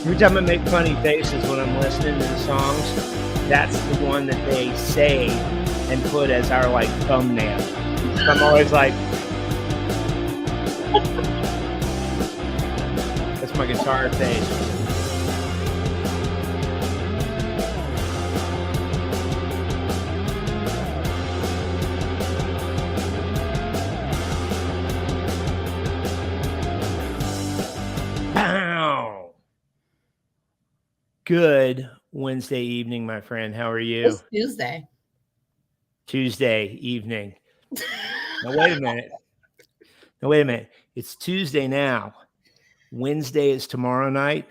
Every time I make funny faces when I'm listening to the songs, that's the one that they save and put as our like thumbnail. So I'm always like, that's my guitar face. Pow! Good Wednesday evening, my friend. How are you? It's Tuesday. Tuesday evening. Now, wait a minute. It's Tuesday now. Wednesday is tomorrow night.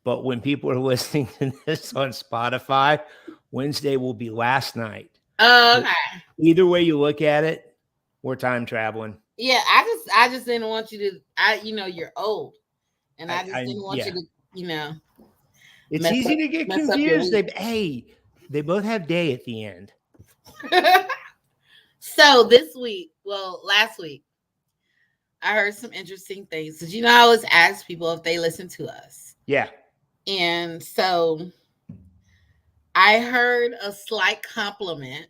But when people are listening to this on Spotify, Wednesday will be last night. Okay. Either way you look at it, we're time traveling. Yeah, I just didn't want you to. You're old, and I just didn't want you to. It's easy to get confused. They both have day at the end. So last week, I heard some interesting things. Because I always ask people if they listen to us. Yeah. And so I heard a slight compliment.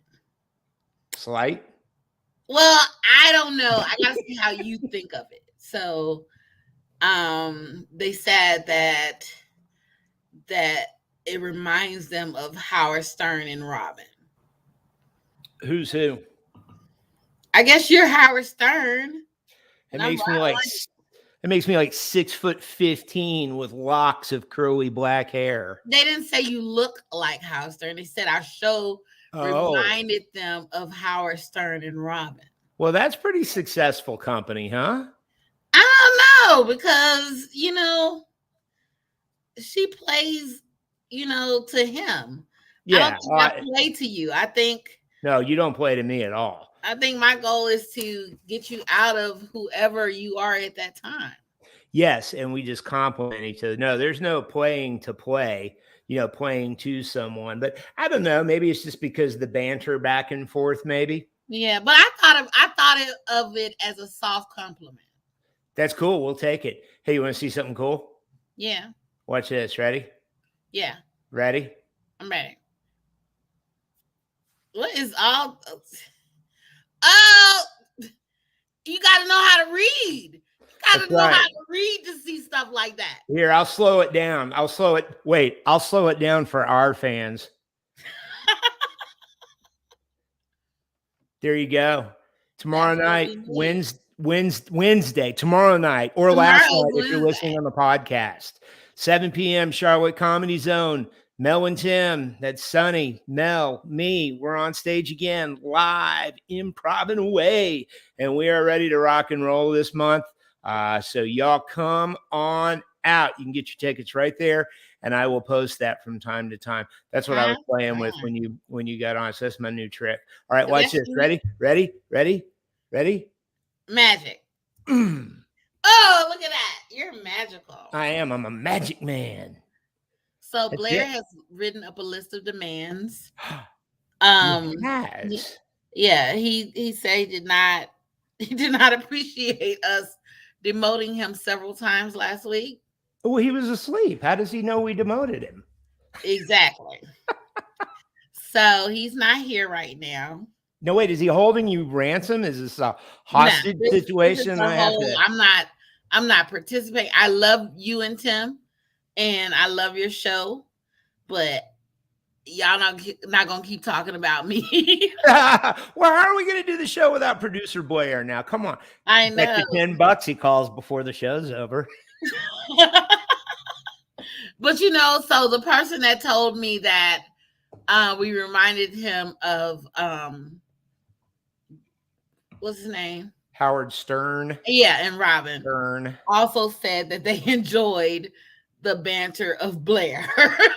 Slight? Well, I don't know. I gotta see how you think of it. So they said that it reminds them of Howard Stern and Robin. Who's who? I guess you're Howard Stern. It makes me like 6'15" with locks of curly black hair. They didn't say you look like Howard Stern. They said our show reminded them of Howard Stern and Robin. Well, that's pretty successful company, huh? I don't know, because she plays to him. Yeah, I don't think I play to you. I think no, you don't play to me at all. I think my goal is to get you out of whoever you are at that time. Yes, and we just compliment each other. No, there's no playing to play, playing to someone. But I don't know. Maybe it's just because the banter back and forth, maybe. Yeah, but I thought of it as a soft compliment. That's cool. We'll take it. Hey, you want to see something cool? Yeah. Watch this. Ready? Yeah. Ready? I'm ready. What is all? Oh, you got to know how to read. You got to know how to read to see stuff like that. Here, I'll slow it down. I'll slow it down for our fans. There you go. Tomorrow night, Wednesday, tomorrow night, or last night if you're listening on the podcast. 7 p.m. Charlotte Comedy Zone. Mel and Tim, that's Sunny, Mel, me. We're on stage again, live, improv away, and we are ready to rock and roll this month. So y'all come on out. You can get your tickets right there, and I will post that from time to time. That's what I was playing with when you got on. So that's my new trick. All right, watch this. Ready? Magic. Oh, look at that. You're magical. I am. I'm a magic man. So Blair has written up a list of demands. He said he did not appreciate us demoting him several times last week. Well, he was asleep. How does he know we demoted him? Exactly. So he's not here right now. No, wait, is he holding you ransom? Is this a hostage situation? I'm not participating. I love you and Tim, and I love your show, but y'all not gonna keep talking about me. Well, how are we gonna do the show without producer Blair now? Come on. I know. Like the $10 he calls before the show's over. But so the person that told me that we reminded him of what's his name? Howard Stern. Yeah, and Robin Stern also said that they enjoyed the banter of Blair.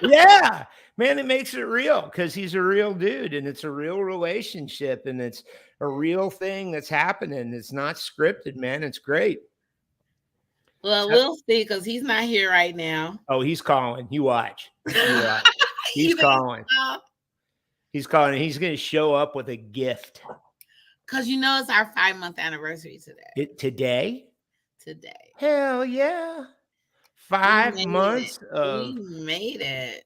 Yeah, man, it makes it real because he's a real dude and it's a real relationship and it's a real thing that's happening. It's not scripted, man. It's great. Well, we'll see because he's not here right now. Oh, he's calling. You watch. He's calling. He's calling. He's going to show up with a gift. Because it's our 5-month anniversary today. Today? Today. Hell yeah. 5 months We of made it.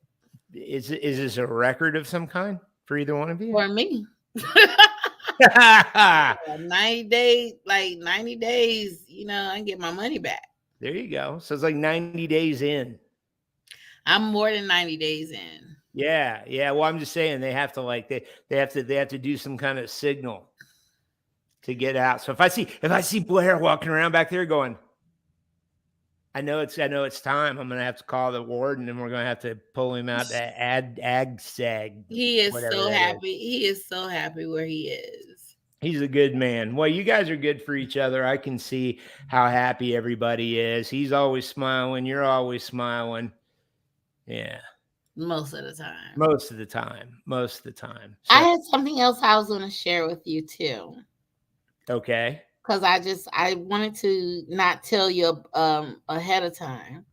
is this a record of some kind for either one of you? For me. 90 days, like 90 days, I can get my money back. There you go. So it's like 90 days in. I'm more than 90 days in. Yeah. Well, I'm just saying they have to they have to do some kind of signal to get out. So if I see Blair walking around back there going, I know it's time. I'm gonna have to call the warden and we're gonna have to pull him out to ag sag. He is so happy. He is so happy where he is. He's a good man. Well, you guys are good for each other. I can see how happy everybody is. He's always smiling. You're always smiling. Yeah. Most of the time. So, I had something else I was going to share with you too. Okay. Because I wanted to not tell you ahead of time.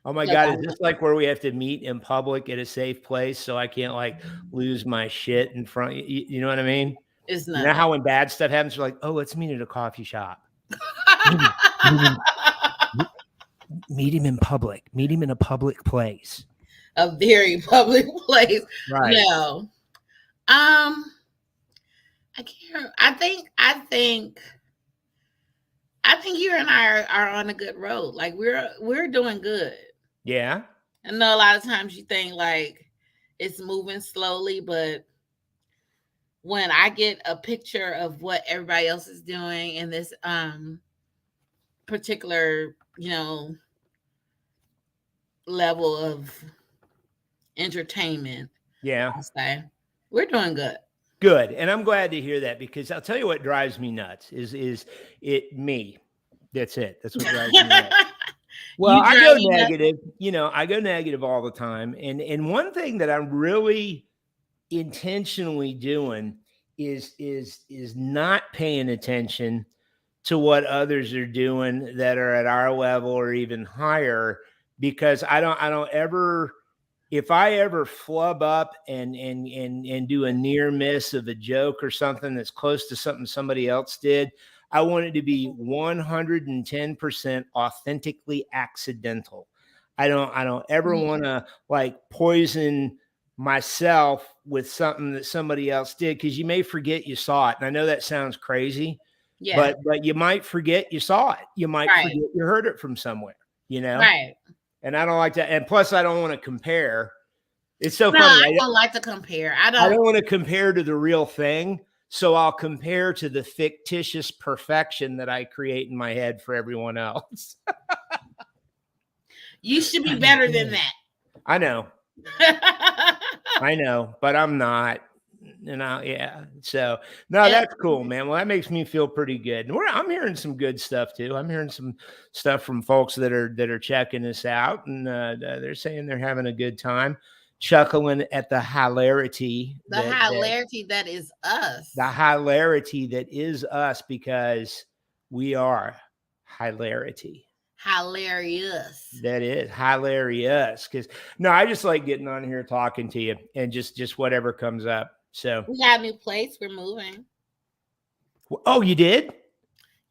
Oh my God, is this like where we have to meet in public at a safe place so I can't lose my shit in front? You know what I mean? It's not. You know how when bad stuff happens, you're like, oh, let's meet at a coffee shop. Meet him in public. Meet him in a public place. A very public place. Right. No. I can't. I think you and I are on a good road. Like we're doing good. Yeah. I know a lot of times you think like it's moving slowly, but when I get a picture of what everybody else is doing in this particular, level of entertainment, yeah, I'll say we're doing good. Good. And I'm glad to hear that because I'll tell you what drives me nuts is it me. That's it. That's what drives me nuts. Well, I go negative, I go negative all the time. And one thing that I'm really intentionally doing is not paying attention to what others are doing that are at our level or even higher, because I don't ever, if I ever flub up and do a near miss of a joke or something that's close to something somebody else did, I want it to be 110% authentically accidental. I don't ever want to poison myself with something that somebody else did, because you may forget you saw it. And I know that sounds crazy, but you might forget you saw it. You might forget you heard it from somewhere, Right. And I don't like that. And plus, I don't want to compare. It's so funny. I don't like to compare. I don't want to compare to the real thing. So I'll compare to the fictitious perfection that I create in my head for everyone else. You should be better than that. I know. I know, but I'm not. So no, that's cool, man. Well, that makes me feel pretty good. And I'm hearing some good stuff too. I'm hearing some stuff from folks that are checking us out, and they're saying they're having a good time, chuckling at the hilarity. That is us. The hilarity that is us, because we are hilarity. Hilarious. That is hilarious. Because I just like getting on here talking to you and just whatever comes up. So we got a new place. We're moving. Oh, you did?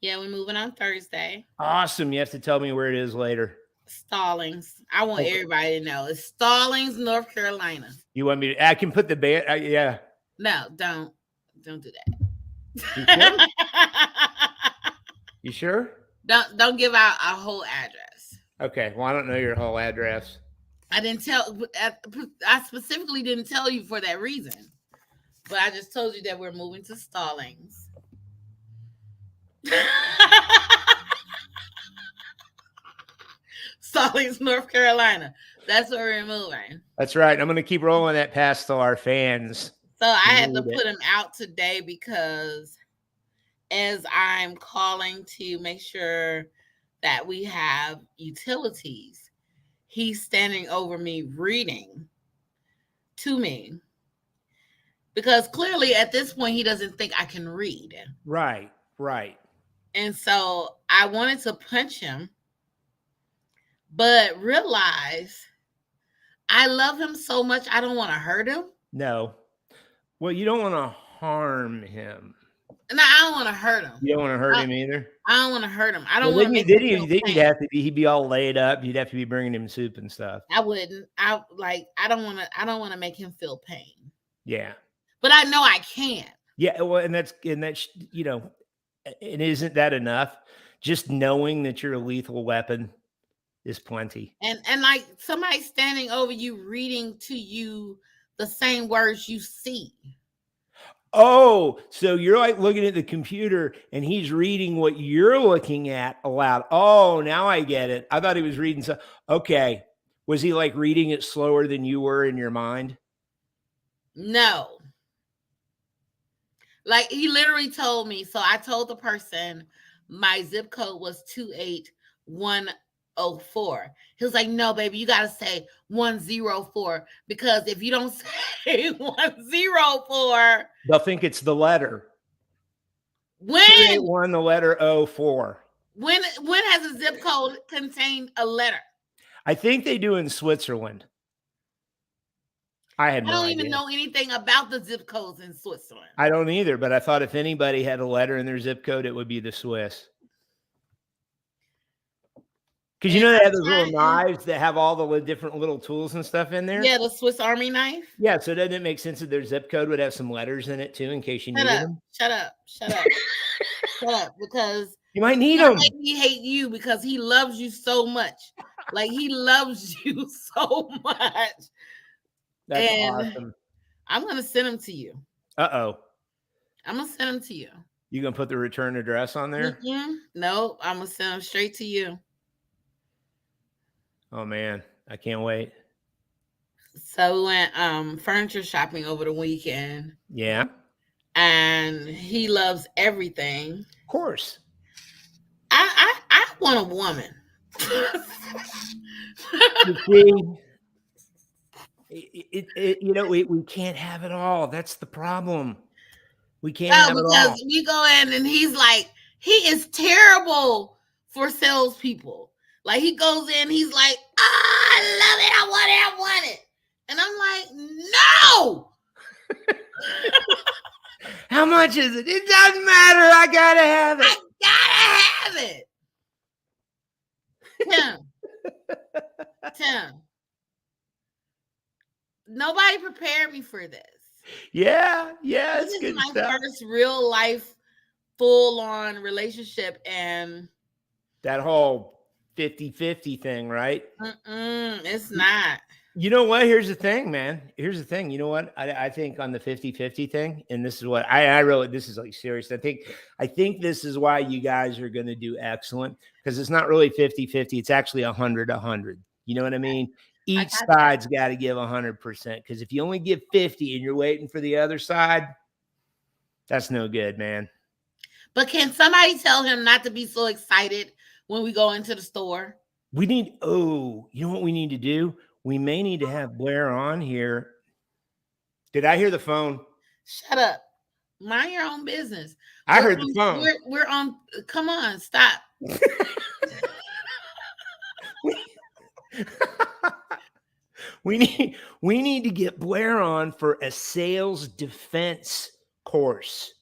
Yeah, we're moving on Thursday. Awesome. You have to tell me where it is later. Stallings. I want everybody to know it's Stallings, North Carolina. You want me to? I can put the band. Yeah. No, don't do that. You sure? Don't give out our whole address. Okay. Well, I don't know your whole address. I specifically didn't tell you for that reason, but I just told you that we're moving to Stallings. Stallings, North Carolina. That's where we're moving. That's right. I'm going to keep rolling that past to our fans. So I had to put him out today because as I'm calling to make sure that we have utilities, he's standing over me reading to me, because clearly at this point he doesn't think I can read. Right. And so I wanted to punch him, but realize I love him so much I don't want to hurt him. No. Well, you don't want to harm him. No, I don't want to hurt him. You don't want to hurt him either? I don't want to hurt him. I don't well, want to make then him feel you'd have to be, he'd be all laid up. You'd have to be bringing him soup and stuff. I wouldn't. I don't want to make him feel pain. Yeah. But I know I can. Yeah. Well, and that's, you know, and isn't that enough? Just knowing that you're a lethal weapon is plenty. And like somebody standing over you, reading to you the same words you see. Oh, so you're like looking at the computer and he's reading what you're looking at aloud. Oh, now I get it. I thought he was reading. Okay. Was he like reading it slower than you were in your mind? No. Like he literally told me. So I told the person my zip code was 28104. He was like, no, baby, you got to say 104 because if you don't say 104, they'll think it's the letter. When the letter 04. When has a zip code contained a letter? I think they do in Switzerland. I don't even know anything about the zip codes in Switzerland. I don't either, but I thought if anybody had a letter in their zip code, it would be the Swiss. Because you know they have those little knives that have all the different little tools and stuff in there? Yeah, the Swiss Army knife. Yeah, so doesn't it make sense that their zip code would have some letters in it too in case you needed them? Shut up. Shut up, because you might need them. He hate you because he loves you so much. Like he loves you so much. That's awesome. I'm going to send them to you. Uh-oh. I'm going to send them to you. You going to put the return address on there? No, I'm going to send them straight to you. Oh, man. I can't wait. So we went furniture shopping over the weekend. Yeah. And he loves everything. Of course. I want a woman. You see? You know, we can't have it all. That's the problem. We can't have it all. Because we go in and he's like, he is terrible for salespeople. Like he goes in, he's like, I love it, I want it. And I'm like, no. How much is it? It doesn't matter. I gotta have it. I gotta have it. Tim. Nobody prepared me for this. Yeah, it's good stuff. This is my first real life, full-on relationship, and that whole 50-50 thing, right? It's not. You know what? Here's the thing, man. Here's the thing. You know what? I think on the 50-50 thing, and this is what I really, this is like serious. I think this is why you guys are going to do excellent, because it's not really 50-50. It's actually 100-100. You know what I mean? Each side's got to give 100%, because if you only give 50 and you're waiting for the other side, that's no good, man. But can somebody tell him not to be so excited when we go into the store? You know what we need to do? We may need to have Blair on here. Did I hear the phone? Shut up. Mind your own business. I heard the phone. We're on. Come on, stop. We need to get Blair on for a sales defense course.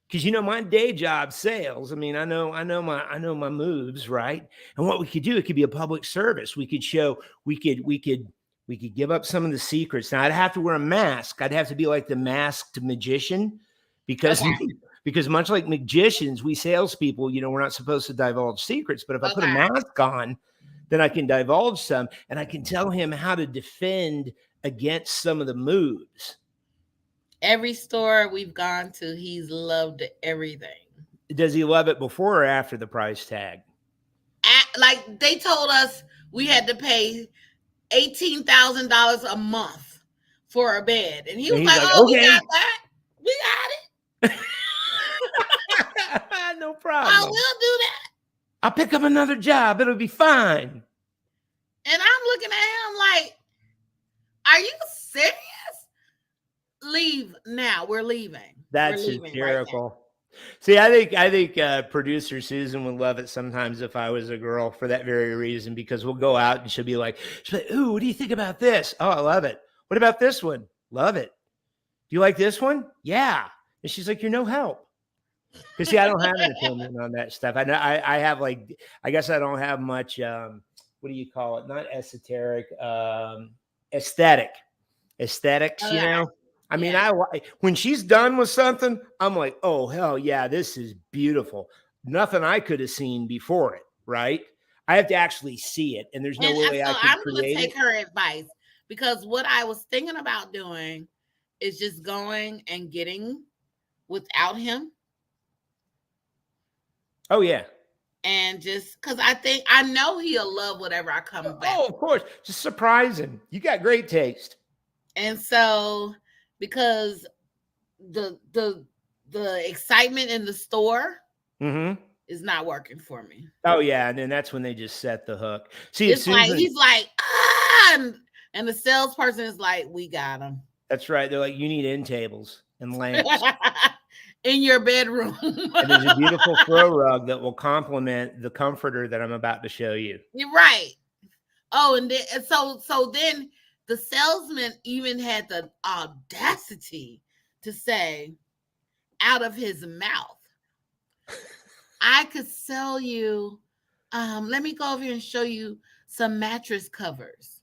Because, you know, my day job, sales. I mean, I know my moves, right? And what we could do, it could be a public service. We could give up some of the secrets. Now, I'd have to wear a mask. I'd have to be like the masked magician, because much like magicians, we salespeople, you know, we're not supposed to divulge secrets. But if I put a mask on, then I can divulge some, and I can tell him how to defend against some of the moves. Every store we've gone to, he's loved everything. Does he love it before or after the price tag? Like they told us we had to pay $18,000 a month for a bed. And he was like, oh, okay. We got that. We got it. No problem. I will do that. I'll pick up another job. It'll be fine. And I'm looking at him like, are you serious? Leave now. We're leaving. That's hysterical. Right. See, I think producer Susan would love it sometimes if I was a girl, for that very reason, because we'll go out and she'll be like, ooh, what do you think about this? Oh, I love it. What about this one? Love it. Do you like this one? Yeah. And she's like, you're no help. Because see, I don't have an opinion on that stuff. I know I have like, I guess I don't have much. What do you call it? Not esoteric, aesthetic, aesthetics. You Okay. know, I mean, Yeah. when she's done with something, I'm like, oh hell yeah, this is beautiful. Nothing I could have seen before it. Right? I have to actually see it, and there's no And way I so could I'm going to create take it. her advice because what I was thinking about doing is just going and getting without him. Oh yeah. And just because I know he'll love whatever I come back. Oh, of course. Just surprise him. You got great taste. And so because the excitement in the store is not working for me. Oh yeah, and then that's when they just set the hook. See, if It's like Susan, he's like, ah, and the salesperson is like, we got him. that's right. They're like, you need end tables and lamps. In your bedroom. And there's a beautiful throw rug that will complement the comforter that I'm about to show you. You're right. Oh, and then, so then the salesman even had the audacity to say out of his mouth, I could sell you, let me go over here and show you some mattress covers.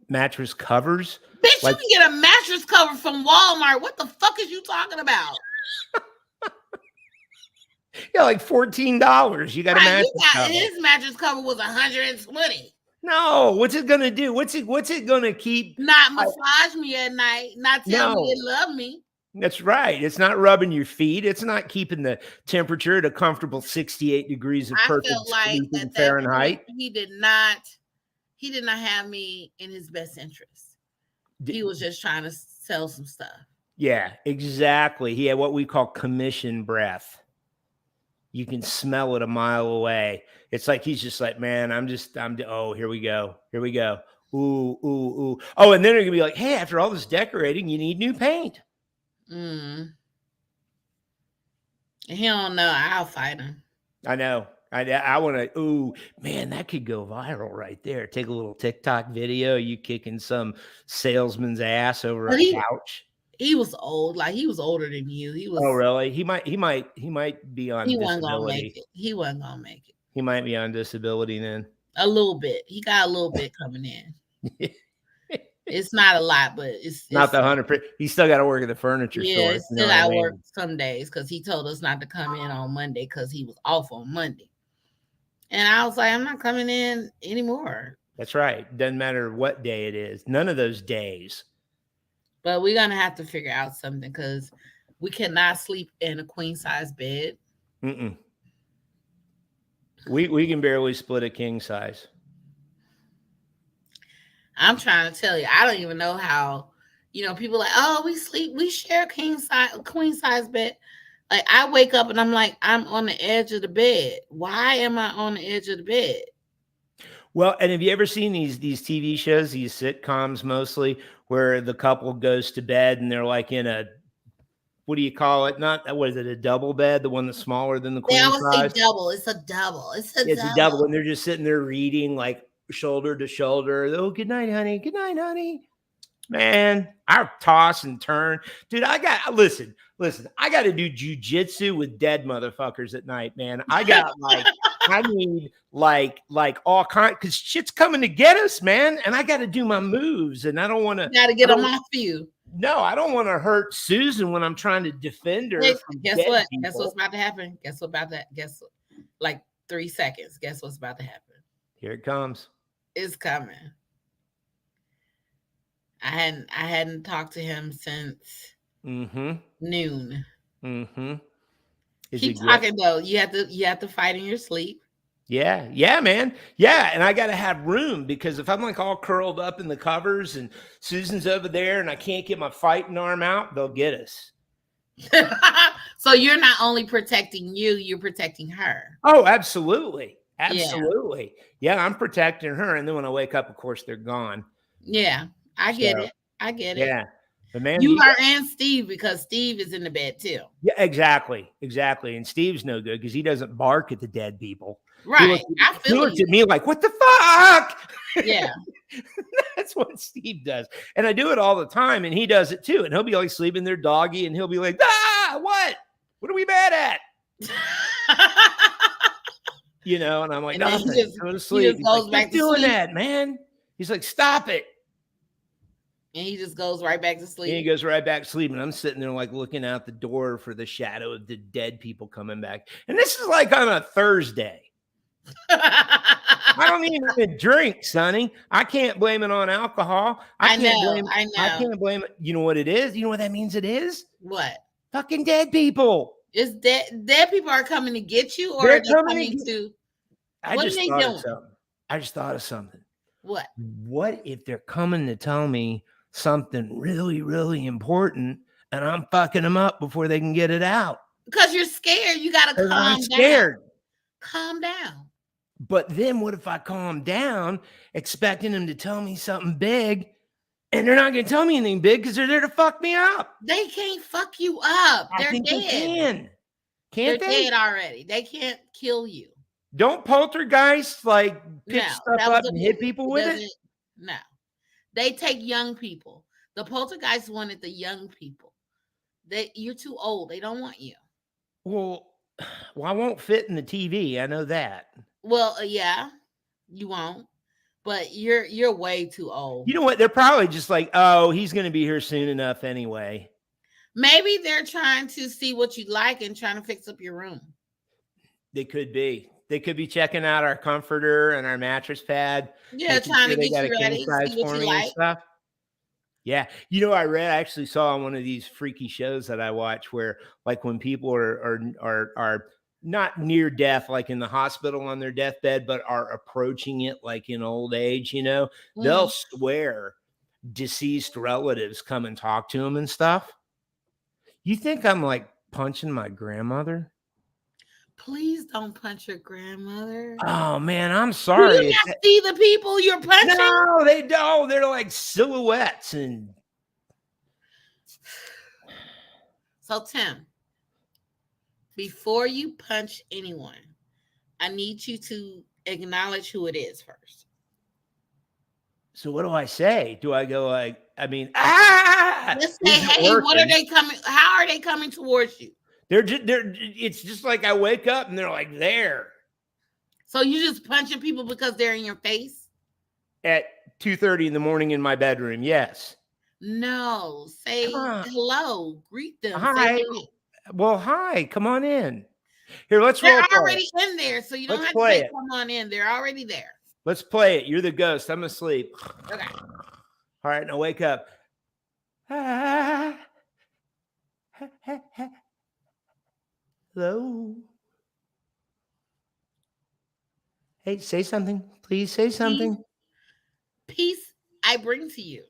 Mattress covers? Bitch, like, you can get a mattress cover from Walmart. What the fuck is you talking about? Yeah, like $14. You got a mattress cover. His mattress cover was $120. No, what's it gonna do? What's it gonna keep? Not massage me at night, not tell me you love me. That's right. It's not rubbing your feet. It's not keeping the temperature at a comfortable 68 degrees of perfect Fahrenheit. He did not have me in his best interest. He was just trying to sell some stuff. Yeah, exactly. He had what we call commission breath. You can smell it a mile away. It's like he's just like, man, oh, here we go. Here we go. Ooh, ooh, ooh. Oh, and then they're gonna be like, hey, after all this decorating, you need new paint. He don't know. I'll fight him. I know. I want to. Ooh, man, that could go viral right there. Take a little TikTok video. You kicking some salesman's ass over a couch. He was old. Like he was older than you. He was. Oh, really? He might be on. He wasn't gonna make it. He wasn't gonna make it. He might be on disability then. A little bit. He got a little bit coming in. It's not a lot, but it's not the 100%. He still got to work at the furniture store. Yeah, still got to work some days because he told us not to come in on Monday because he was off on Monday. And I was like, I'm not coming in anymore. That's right. Doesn't matter what day it is. None of those days. But we're going to have to figure out something because we cannot sleep in a queen size bed. We can barely split a king size. I'm trying to tell you, I don't even know how, people like, oh, we share queen size bed. Like I wake up and I'm like, I'm on the edge of the bed. Why am I on the edge of the bed? Well, and have you ever seen these TV shows, these sitcoms mostly, where the couple goes to bed and they're like in a, what do you call it? What is it? A double bed, the one that's smaller than the queen size? They always say double. It's a double. It's a double, and they're just sitting there reading like shoulder to shoulder. Oh, good night, honey. Good night, honey. Man, I toss and turn, dude. Listen. I got to do jujitsu with dead motherfuckers at night, man. I got I need all kinds because shit's coming to get us, man. And I got to do my moves, and I don't want to. Got to get them off you. No, I don't want to hurt Susan when I'm trying to defend her. Guess what? People. Guess what's about to happen? Guess what about that? Guess like 3 seconds. Guess what's about to happen? Here it comes. It's coming. I hadn't talked to him since noon. Keep talking though. You have to fight in your sleep. Yeah, man. Yeah, and I got to have room because if I'm like all curled up in the covers and Susan's over there and I can't get my fighting arm out, they'll get us. So you're not only protecting you, you're protecting her. Oh, absolutely. Absolutely. Yeah, I'm protecting her. And then when I wake up, of course, they're gone. Yeah, I get it. Yeah. But man, you are and Steve because Steve is in the bed too. Yeah, exactly. And Steve's no good because he doesn't bark at the dead people. Right. He looks at me like, what the fuck? Yeah. That's what Steve does. And I do it all the time. And he does it too. And he'll be like sleeping there doggy. And he'll be like, what? What are we mad at? You know, and I'm like, nothing. Go to sleep. He's like, quit doing that, man. He's like, stop it. And he just goes right back to sleep. And he goes right back to sleep. And I'm sitting there like looking out the door for the shadow of the dead people coming back. And this is like on a Thursday. I don't even drink, Sonny. I can't blame it on alcohol. I can't blame it. You know what it is? You know what that means it is? What? Fucking dead people. Is dead people are coming to get you, or are they coming to? What are they doing? I just thought of something. What? What if they're coming to tell me something really, really important, and I'm fucking them up before they can get it out? Because you're scared. You gotta calm down. I'm scared. Calm down. But then what if I calm down, expecting them to tell me something big, and they're not going to tell me anything big because they're there to fuck me up? They can't fuck you up. They're dead. They can. Can't they're dead already. They can't kill you. Don't poltergeists like pick stuff up and hit people with it? No. They take young people. The poltergeists wanted the young people. You're too old. They don't want you. Well, I won't fit in the TV. I know that. Well, yeah, you won't. But you're way too old. You know what? They're probably just like, oh, he's going to be here soon enough anyway. Maybe they're trying to see what you like and trying to fix up your room. They could be. They could be checking out our comforter and our mattress pad. Yeah, trying to get you ready, see what you like. Stuff. Yeah. You know, I actually saw on one of these freaky shows that I watch where like when people are not near death, like in the hospital on their deathbed, but are approaching it like in old age, you know, they'll swear deceased relatives come and talk to them and stuff. You think I'm like punching my grandmother? Please don't punch your grandmother. Oh man, I'm sorry. Do you not see the people you're punching? No, they don't. They're like silhouettes. And so Tim, before you punch anyone, I need you to acknowledge who it is first. So what do I say? Do I go like, I mean, let's say, hey, what are they coming? How are they coming towards you? It's just like I wake up and they're like there. So you just punching people because they're in your face? At 2:30 in the morning in my bedroom, yes. No, say hello, greet them. Hi. Well, hi, come on in. Here, let's roll. They're already in there, so you don't have to say come on in. They're already there. Let's play it. You're the ghost. I'm asleep. Okay. All right, now wake up. Hello. Hey, say something. Please say something. Peace I bring to you.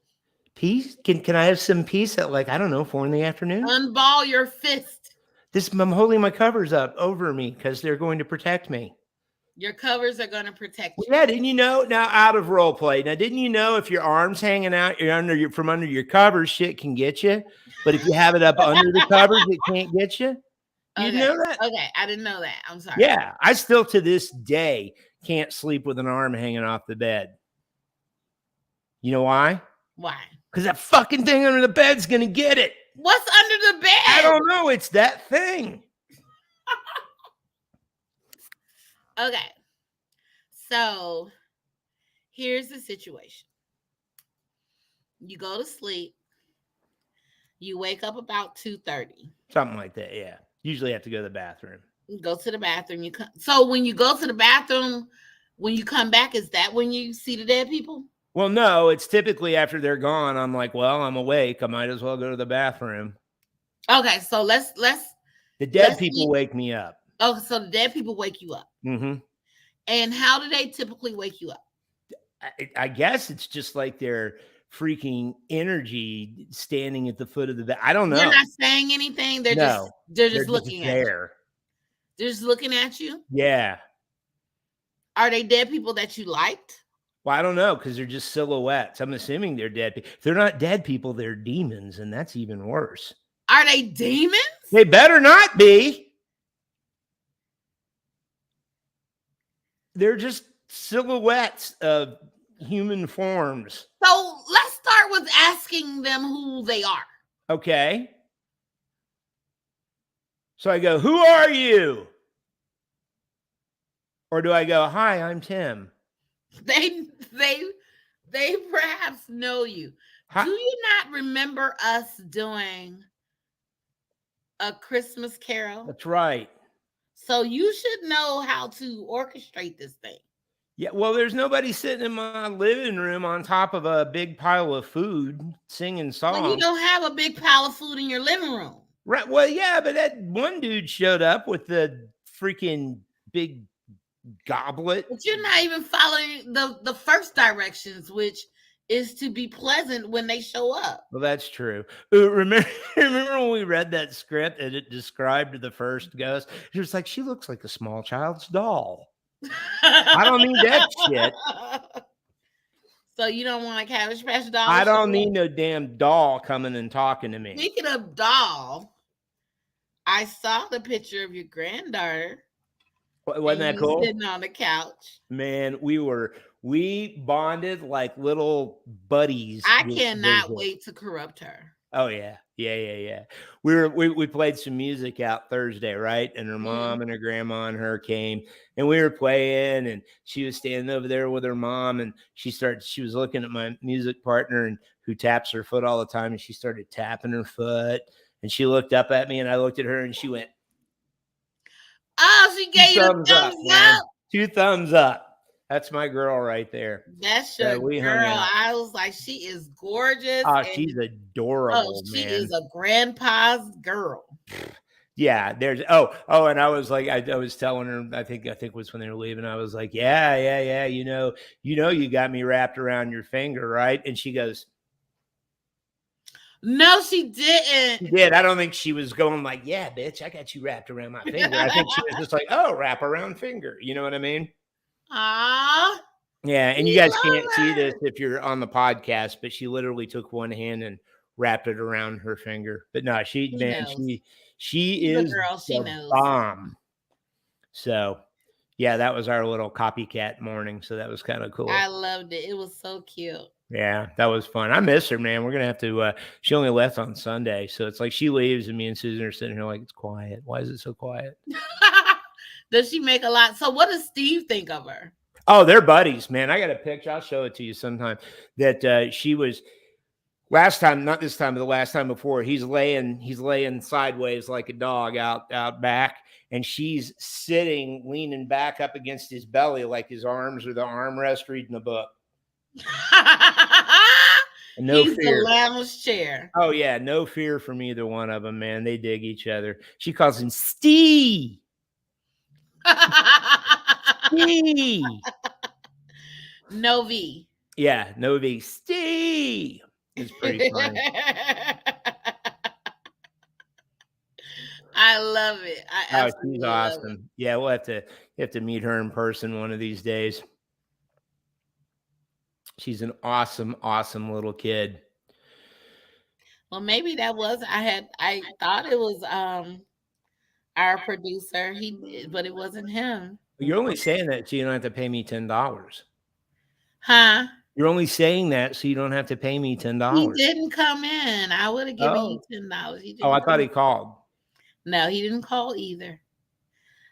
Peace? Can I have some peace at like, I don't know, 4 PM? Unball your fist. I'm holding my covers up over me because they're going to protect me. Your covers are going to protect you. Yeah, didn't you know? Now, out of role play. Now, didn't you know if your arm's hanging out from under your covers, shit can get you. But if you have it up under the covers, it can't get you. You know that? Okay, I didn't know that. I'm sorry. Yeah, I still to this day can't sleep with an arm hanging off the bed. You know why? Why? Because that fucking thing under the bed's going to get it. What's under the bed? I don't know. It's that thing. Okay. So here's the situation. You go to sleep. You wake up about 2:30. Something like that, yeah. Usually have to go to the bathroom. You go to the bathroom. So when you go to the bathroom, when you come back, is that when you see the dead people? Well, no, it's typically after they're gone. I'm like, well, I'm awake. I might as well go to the bathroom. Okay, so let's the dead people wake me up. Oh, so the dead people wake you up. Mm-hmm. And how do they typically wake you up? I guess it's just like their freaking energy standing at the foot of the bed. I don't know. They're not saying anything. They're just looking at you. They're just looking at you. Yeah. Are they dead people that you liked? Well, I don't know because they're just silhouettes. I'm assuming they're dead. If they're not dead people, they're demons, and that's even worse. Are they demons? They better not be. They're just silhouettes of human forms. So let's start with asking them who they are. Okay. So I go, "Who are you?" Or do I go, "Hi, I'm Tim"? They perhaps know you. Hi. Do you not remember us doing a Christmas Carol? That's right. So you should know how to orchestrate this thing. Yeah, well, there's nobody sitting in my living room on top of a big pile of food singing Well, you songs. don't have a big pile of food in your living room. Right. Well, yeah, but that one dude showed up with the freaking big goblet. But you're not even following the first directions, which is to be pleasant when they show up. Well, that's true. Remember when we read that script and it described the first ghost? It was like, she looks like a small child's doll. I don't need that shit. So you don't want a Cabbage Patch doll? I don't need no damn doll coming and talking to me. Speaking of doll, I saw the picture of your granddaughter. Wasn't that cool? Sitting on the couch. Man, we bonded like little buddies. I cannot wait to corrupt her. Oh yeah. Yeah. We played some music out Thursday, right? And her mom and her grandma and her came, and we were playing, and she was standing over there with her mom, and she was looking at my music partner, and who taps her foot all the time, and she started tapping her foot, and she looked up at me, and I looked at her, and she went, "Oh, she gave you the thumbs up. 2 thumbs up. That's my girl right there. That's your girl." I was like, she is gorgeous. Oh, she's adorable, she man. is a grandpa's girl. Yeah, there's and I was like, I was telling her, I think it was when they were leaving. I was like, yeah, you know, you got me wrapped around your finger, right? And she goes, "No, she didn't." She did. I don't think she was going like, "Yeah, bitch, I got you wrapped around my finger." I think she was just like, "Oh, wrap around finger." You know what I mean? Ah. Yeah, and you guys can't see this if you're on the podcast, but she literally took one hand and wrapped it around her finger. But no, she is a girl. She knows. Bomb. So, yeah, that was our little copycat morning. So that was kind of cool. I loved it. It was so cute. Yeah, that was fun. I miss her, man. We're gonna have to. She only left on Sunday, so it's like she leaves, and me and Susan are sitting here like, it's quiet. Why is it so quiet? Does she make a lot? So, what does Steve think of her? Oh, they're buddies, man. I got a picture. I'll show it to you sometime. That she was last time, not this time, but the last time before. He's laying sideways like a dog out back, and she's sitting, leaning back up against his belly, like his arms are the armrest, reading a book. No He's fear. the lounge chair. Oh yeah, no fear from either one of them, man. They dig each other. She calls him Steve. Steve. No V. Yeah, no V. Steve. It's pretty funny. I love it. She's awesome. Yeah, we'll have to meet her in person one of these days. She's an awesome, awesome little kid. Well, maybe that was I thought it was our producer. He did, but it wasn't him. You're only saying that so you don't have to pay me $10. Huh? You're only saying that so you don't have to pay me $10. He didn't come in. I would have given you $10. I thought he called. No, he didn't call either.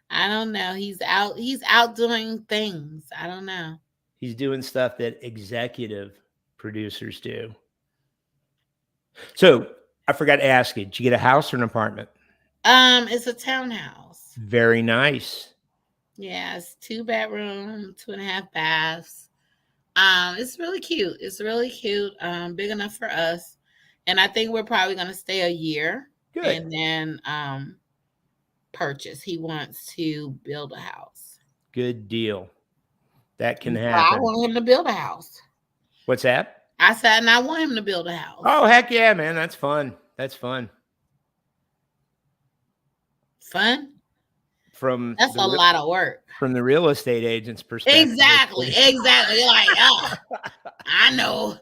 I don't know. He's out doing things. I don't know. He's doing stuff that executive producers do. So I forgot to ask you, did you get a house or an apartment? It's a townhouse. Very nice. Yeah, it's 2 bedroom, 2.5 baths. It's really cute. It's really cute. Big enough for us. And I think we're probably gonna stay a year. Good. And then purchase. He wants to build a house. Good deal. That can happen. I want him to build a house. What's that? I said, and I want him to build a house. Oh, heck yeah, man. That's fun. That's fun. Fun? That's a lot of work. From the real estate agent's perspective. Exactly. You're like, oh, I know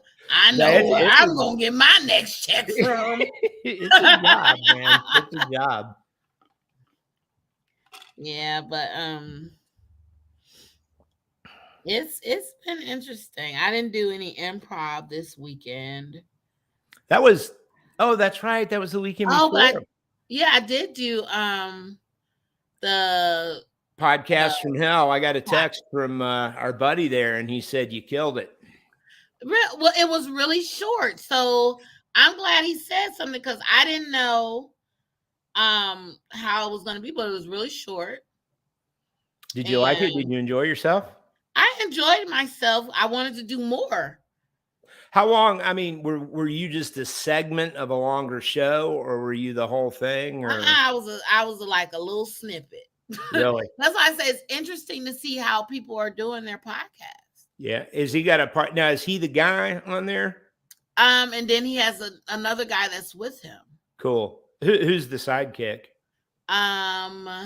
where I'm going to get my next check from. It's a job, man. It's a job. Yeah, but it's been interesting. I didn't do any improv this weekend. That's right. That was the weekend before. Yeah, I did do the Podcast from Hell. I got a text from our buddy there, and he said you killed it. Well, it was really short, so I'm glad he said something because I didn't know how it was going to be, but it was really short. Did you like it? Did you enjoy yourself? I enjoyed myself. I wanted to do more. How long? I mean, were you just a segment of a longer show, or were you the whole thing? Or I was like a little snippet. really? That's why I say it's interesting to see how people are doing their podcast. Yeah. Is he got a part now? Is he the guy on there? And then he has another guy that's with him. Cool. Who's the sidekick?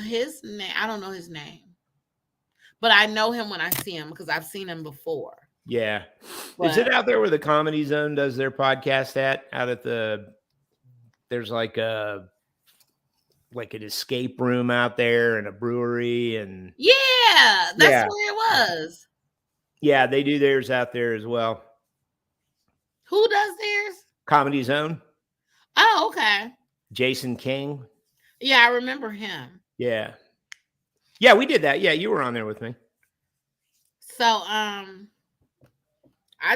His name, I don't know his name, but I know him when I see him because I've seen him before. Yeah. Is it out there where the Comedy Zone does their podcast at? Out at there's like an escape room out there and a brewery and yeah, that's where it was. Yeah, they do theirs out there as well. Who does theirs? Comedy Zone. Oh, okay. Jason King. Yeah, I remember him. Yeah. Yeah, we did that. Yeah, you were on there with me. So, I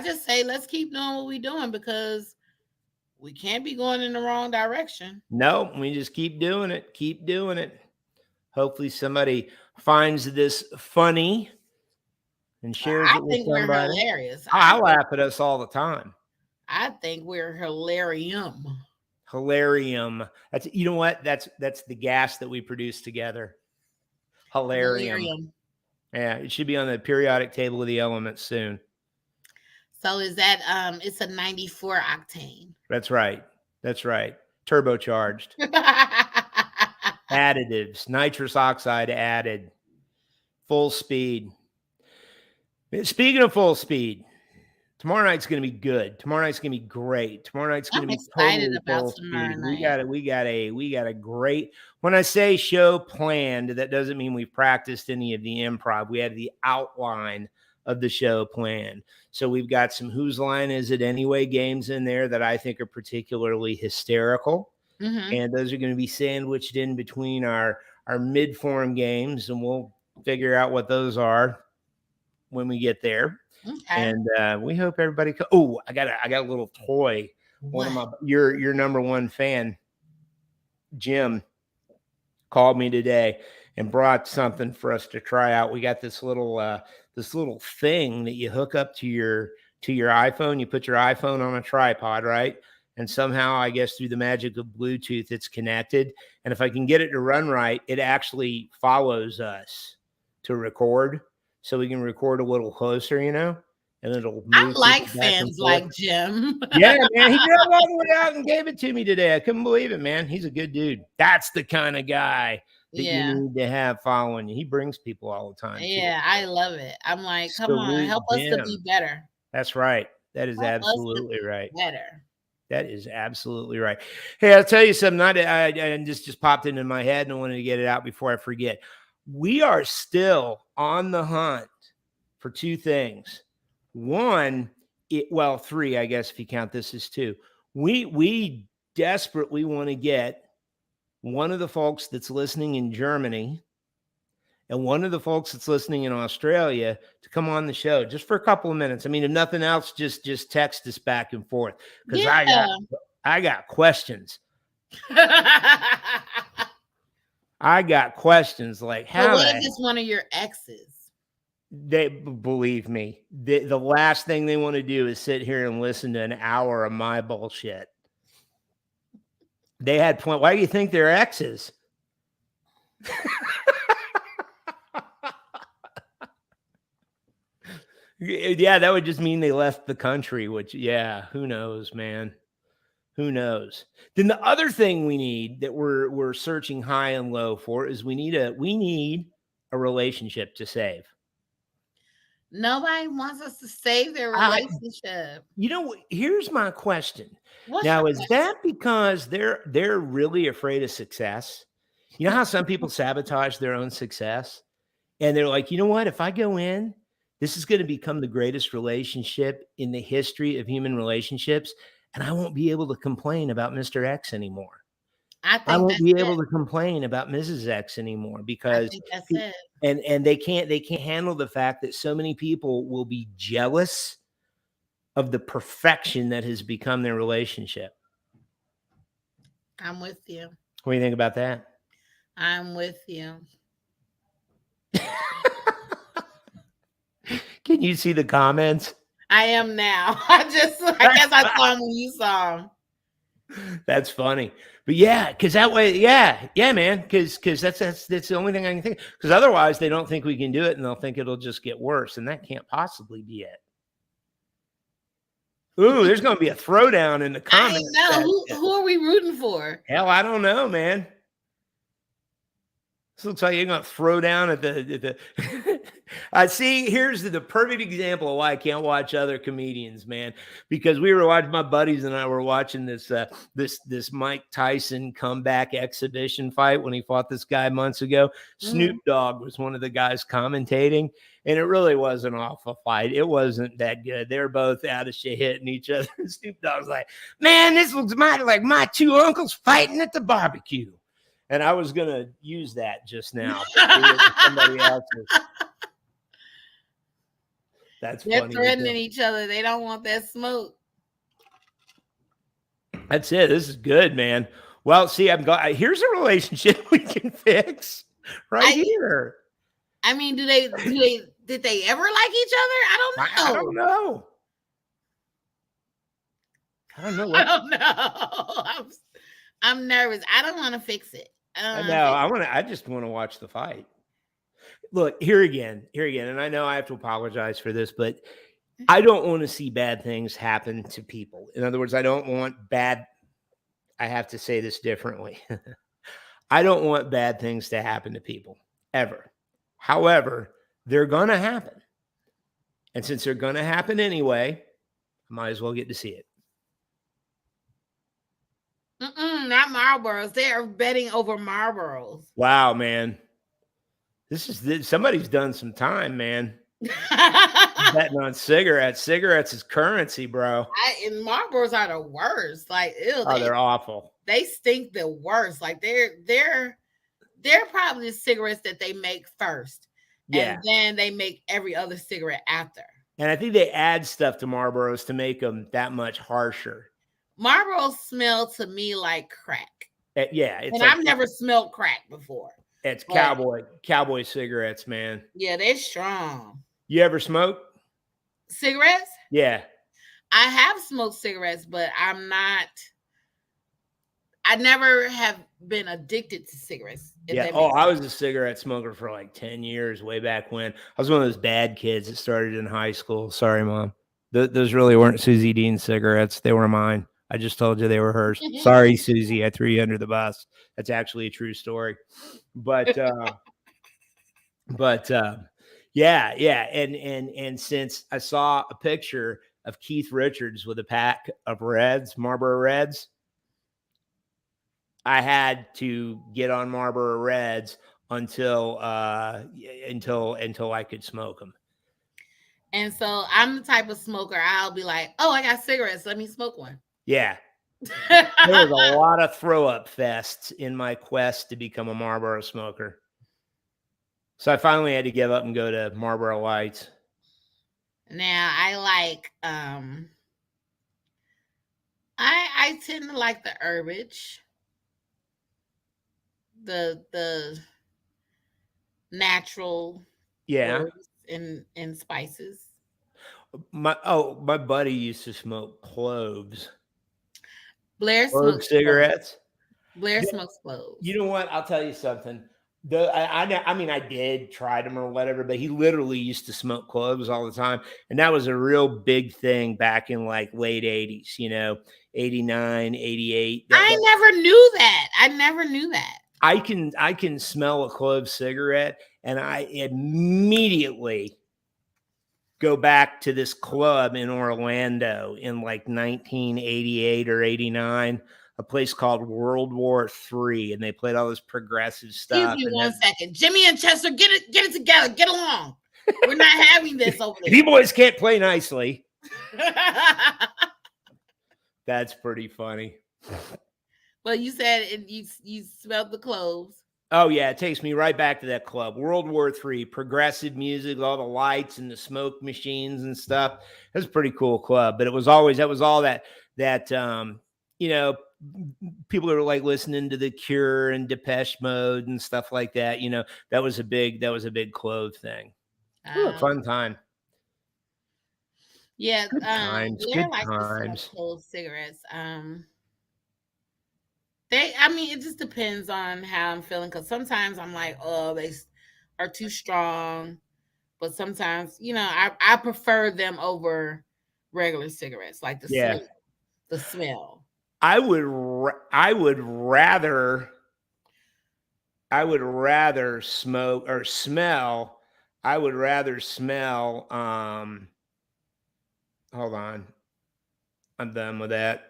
just say let's keep doing what we're doing because we can't be going in the wrong direction. No, we just keep doing it. Keep doing it. Hopefully somebody finds this funny and shares it with somebody. We're hilarious. I laugh at us all the time. I think we're hilarium. Hilarium. That's, you know what? That's the gas that we produce together. Hilarium. Yeah, it should be on the periodic table of the elements soon. So is that it's a 94 octane. That's right. That's right. Turbocharged. Additives, nitrous oxide added. Full speed. Speaking of full speed, tomorrow night's going to be good. Tomorrow night's going to be great. Tomorrow night's going to be excited about tomorrow night. We got a great. When I say show planned, that doesn't mean we've practiced any of the improv. We had the outline of the show planned. So we've got some Whose Line Is It Anyway games in there that I think are particularly hysterical. Mm-hmm. And those are going to be sandwiched in between our mid-form games, and we'll figure out what those are when we get there. Okay. And we hope everybody. I got a little toy. What? One of your number one fan, Jim, called me today and brought something for us to try out. We got this little thing that you hook up to your iPhone. You put your iPhone on a tripod, right? And somehow, I guess through the magic of Bluetooth, it's connected. And if I can get it to run right, it actually follows us to record. So we can record a little closer, and it'll move. I like fans like Jim. Yeah, man. He drove all the way out and gave it to me today. I couldn't believe it, man. He's a good dude. That's the kind of guy that you need to have following you. He brings people all the time. Yeah, I love it. I'm like, come on, help us to be better. That's right. That is absolutely right. Better. That is absolutely right. Hey, I'll tell you something. And this just popped into my head, and I wanted to get it out before I forget. We are still on the hunt for two things. One, three, I guess, if you count this as two. We desperately want to get one of the folks that's listening in Germany and one of the folks that's listening in Australia to come on the show just for a couple of minutes. I mean, if nothing else, just text us back and forth because I got questions. I got questions like how. What if it's one of your exes? They believe me. The last thing they want to do is sit here and listen to an hour of my bullshit. They had point. Why do you think they're exes? Yeah, that would just mean they left the country, which, who knows, man? Who knows? Then the other thing we need that we're searching high and low for is we need a relationship to save. Nobody wants us to save their relationship. Here's my question. Is that because they're really afraid of success? You know how some people sabotage their own success? And they're like, you know what? If I go in, this is going to become the greatest relationship in the history of human relationships, and I won't be able to complain about Mr. X anymore. I won't be able to complain about Mrs. X anymore because that's it. And they can't handle the fact that so many people will be jealous of the perfection that has become their relationship. I'm with you. What do you think about that? I'm with you. Can you see the comments? I am now. I guess I saw him when you saw him. That's funny. But yeah, because that way, yeah, man, because that's the only thing I can think. Because otherwise, they don't think we can do it, and they'll think it'll just get worse, and that can't possibly be it. Ooh, there's going to be a throwdown in the comments. I know. Who are we rooting for? Hell, I don't know, man. This looks like you're going to throw down at the I see. Here's the perfect example of why I can't watch other comedians, man. Because we were watching, my buddies and I were watching this Mike Tyson comeback exhibition fight when he fought this guy months ago. Snoop Dogg was one of the guys commentating, and it really was an awful fight. It wasn't that good. They were both out of shit hitting each other. Snoop Dogg's like, man, this looks like my two uncles fighting at the barbecue. And I was going to use that just now. Somebody else's. That's They're funny. They're threatening each other. They don't want that smoke. That's it. This is good, man. Well, see, I'm glad. Here's a relationship we can fix here. I mean, did they ever like each other? I don't know. I don't know. I don't know. I'm nervous. I don't want to fix it. I just want to watch the fight. Look, here again, and I know I have to apologize for this, but I don't want to see bad things happen to people. In other words, I don't want I have to say this differently. I don't want bad things to happen to people, ever. However, they're going to happen. And since they're going to happen anyway, I might as well get to see it. Not Marlboros. They are betting over Marlboros. Wow, man. Somebody's done some time, man. Betting on cigarettes. Cigarettes is currency, bro. And Marlboros are the worst. Like, ew, they're awful. They stink the worst. Like they're probably the cigarettes that they make first. Yeah. And then they make every other cigarette after. And I think they add stuff to Marlboros to make them that much harsher. Marlboros smell to me like crack. Yeah. And I've never smelled crack before. It's cowboy cigarettes, man. Yeah, they're strong. You ever smoke cigarettes? Yeah. I have smoked cigarettes, but I never have been addicted to cigarettes. Yeah. I was a cigarette smoker for like 10 years, way back when. I was one of those bad kids that started in high school. Sorry, Mom. Those really weren't Susie Dean's cigarettes. They were mine. I just told you they were hers. Sorry, Susie. I threw you under the bus. That's actually a true story. But yeah. And since I saw a picture of Keith Richards with a pack of Marlboro Reds, I had to get on Marlboro Reds until I could smoke them. And so I'm the type of smoker. I'll be like, oh, I got cigarettes. Let me smoke one. Yeah. There was a lot of throw up fests in my quest to become a Marlboro smoker. So I finally had to give up and go to Marlboro Lights. Now I like I tend to like the herbage. The natural herbs and spices. My buddy used to smoke cloves. Blair smokes cigarettes. Blair smokes cloves. You know what? I'll tell you something. I did try them or whatever, but he literally used to smoke cloves all the time. And that was a real big thing back in like late 80s, 89, 88. I never knew that. I can smell a clove cigarette and I immediately go back to this club in Orlando in like 1988 or 89, a place called World War III, and they played all this progressive stuff. Excuse me 1 second. Jimmy and Chester, get it together. Get along. We're not having this over there. You boys can't play nicely. That's pretty funny. But you said you smelled the cloves. Oh yeah, it takes me right back to that club. World War III, progressive music, all the lights and the smoke machines and stuff. It was a pretty cool club, but it was always that was all that you know, people are like listening to The Cure and Depeche Mode and stuff like that. You know, that was a big clove thing. Ooh, fun time. Yeah, Good times. Blair Good likes to smoke times. clove cigarettes. It just depends on how I'm feeling. Because sometimes I'm like, oh, they are too strong. But sometimes, I prefer them over regular cigarettes, like Yeah. the smell. I would rather smoke or smell. I would rather smell. Hold on. I'm done with that.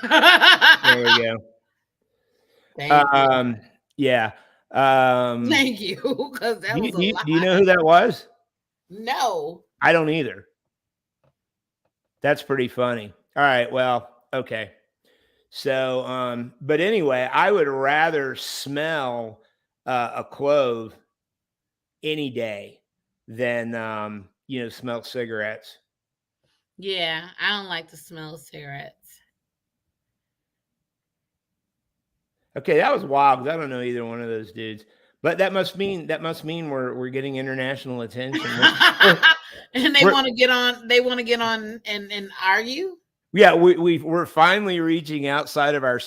There we go. Thank you. Yeah. Thank you, because that was a lot. Do you know who that was? No. I don't either. That's pretty funny. All right. Well, okay. So, but anyway, I would rather smell a clove any day than smell cigarettes. Yeah, I don't like the smell of cigarettes. Okay, that was wild because I don't know either one of those dudes. But that must mean we're getting international attention. And they want to get on. They want to get on and argue. Yeah, we're finally reaching outside of our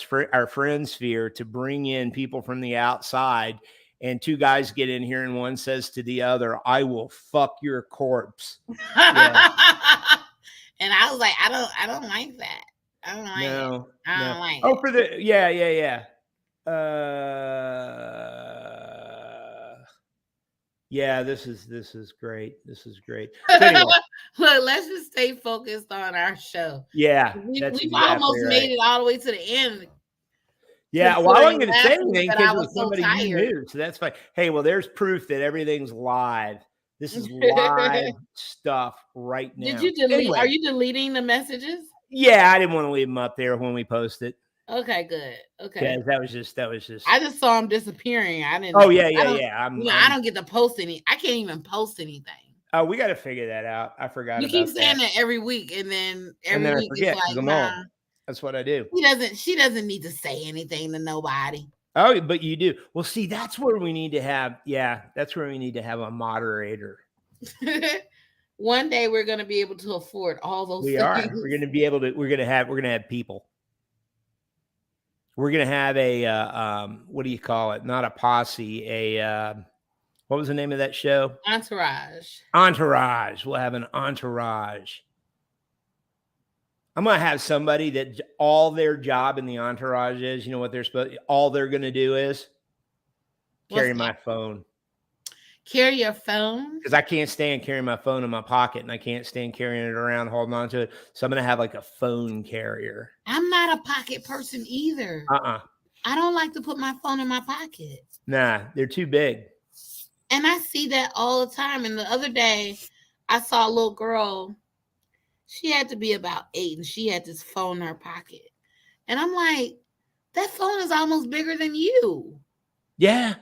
friend sphere to bring in people from the outside. And two guys get in here, and one says to the other, "I will fuck your corpse." Yeah. And I was like, I don't like that. I don't like it. I don't like it. For the yeah. Yeah, this is great. This is great. So anyway, look, let's just stay focused on our show. Yeah, we've almost made it all the way to the end. Yeah, well, I wasn't going to say anything because it was somebody you knew, so that's fine. Hey, well, there's proof that everything's live. This is live stuff right now. Did you delete? Anyway, are you deleting the messages? Yeah, I didn't want to leave them up there when we post it. Okay, good. Okay, that was just. I just saw them disappearing. I didn't. Oh yeah. I don't get to post any. I can't even post anything. Oh, we got to figure that out. I forgot. You keep saying that every week, and then every week it's like, nah. That's what I do. She doesn't need to say anything to nobody. Oh, but you do. Well, see, that's where we need to have. Yeah, that's where we need to have a moderator. One day we're going to be able to afford all those. We are. We're going to be able to. We're going to have people. We're going to have a what do you call it? Not a posse. What was the name of that show? Entourage. Entourage. We'll have an entourage. I'm going to have somebody that all their job in the entourage is, you know what all they're going to do is carry my phone. Carry your phone? Because I can't stand carrying my phone in my pocket, and I can't stand carrying it around, holding on to it. So I'm going to have like a phone carrier. I'm not a pocket person either. I don't like to put my phone in my pocket. Nah, they're too big. And I see that all the time. And the other day, I saw a little girl. She had to be about 8, and she had this phone in her pocket. And I'm like, that phone is almost bigger than you. Yeah.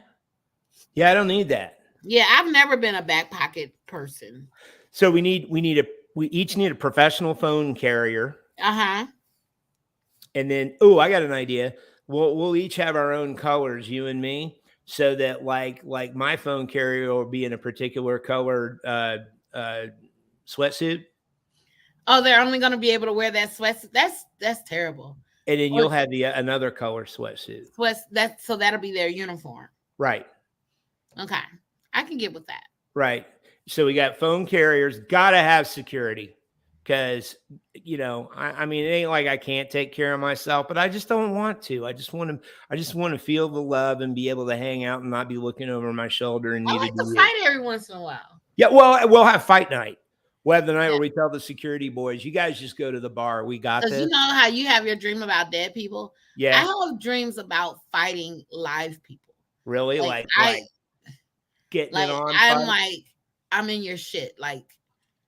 Yeah, I don't need that. Yeah, I've never been a back pocket person. So we each need a professional phone carrier. Uh-huh. And then, I got an idea. We'll each have our own colors, you and me, so that like my phone carrier will be in a particular colored sweatsuit. Oh, they're only going to be able to wear that sweatsuit. That's terrible. And then you'll have another color sweatsuit. So that'll be their uniform. Right. Okay. I can get with that. Right. So we got phone carriers, got to have security because, I mean, it ain't like I can't take care of myself, but I just don't want to. I just want to feel the love and be able to hang out and not be looking over my shoulder. And I like to fight every once in a while. Yeah. Well, we'll have fight night. We'll have the night where we tell the security boys, you guys just go to the bar. We got this. You know how you have your dream about dead people? Yeah. I have dreams about fighting live people. Really? Like getting it on. I'm in your shit. Like,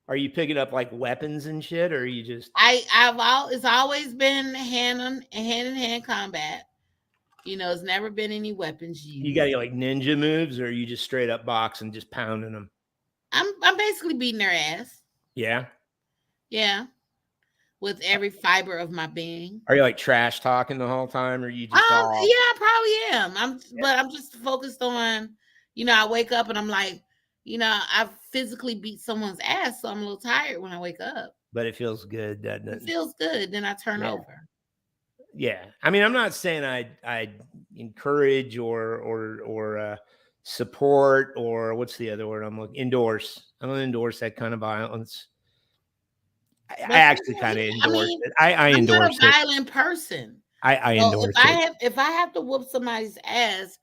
Are you picking up like weapons and shit, or are you just? It's always been hand in hand combat. It's never been any weapons You got used. any like ninja moves, or are you just straight up boxing, just pounding them? I'm basically beating their ass. Yeah. Yeah, with every fiber of my being. Are you like trash talking the whole time, or are you just Yeah, all? I probably am. Yeah. But I'm just focused on, I wake up and I'm like, I physically beat someone's ass, so I'm a little tired when I wake up. But it feels good, doesn't It it? feels good. Then I turn Yeah. over. Yeah. I mean, I'm not saying I encourage or support, or what's the other word I'm looking, endorse. I don't endorse that kind of violence. I But actually kind of I endorse mean, it. I I'm not a endorse it. violent person. I So endorse it. if I have to whoop somebody's ass,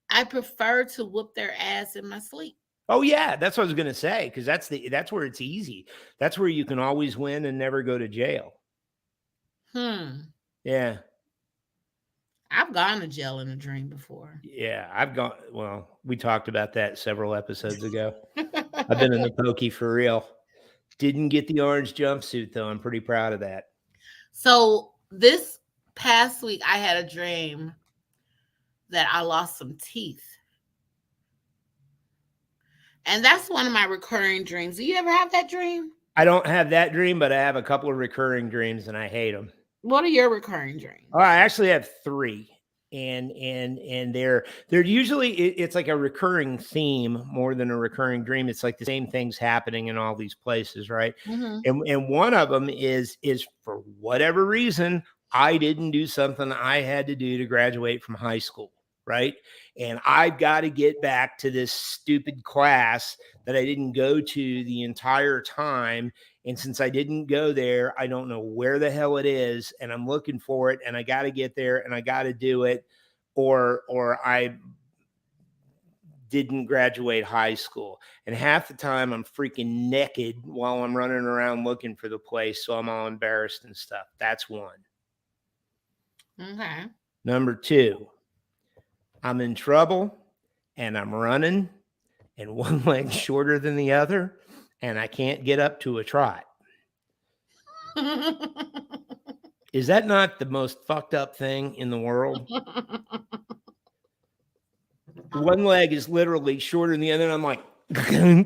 I prefer to whoop their ass in my sleep. Oh yeah, that's what I was gonna say, because that's where it's easy. That's where you can always win and never go to jail. Yeah. I've gone to jail in a dream before. Yeah. Well, we talked about that several episodes ago. I've been in the pokey for real. Didn't get the orange jumpsuit though. I'm pretty proud of that. So this past week, I had a dream that I lost some teeth. And that's one of my recurring dreams. Do you ever have that dream? I don't have that dream, but I have a couple of recurring dreams and I hate them. What are your recurring dreams? Oh, I actually have three. And they're usually it's like a recurring theme more than a recurring dream. It's like the same things happening in all these places, right? Mm-hmm. And one of them is for whatever reason I didn't do something I had to do to graduate from high school, right? And I've got to get back to this stupid class that I didn't go to the entire time. And since I didn't go there, I don't know where the hell it is. And I'm looking for it. And I got to get there and I got to do it. Or I didn't graduate high school. And half the time I'm freaking naked while I'm running around looking for the place. So I'm all embarrassed and stuff. That's one. Okay. Number two, I'm in trouble and I'm running and one leg's shorter than the other. And I can't get up to a trot. Is that not the most fucked up thing in the world? One leg is literally shorter than the other. And I'm like, trying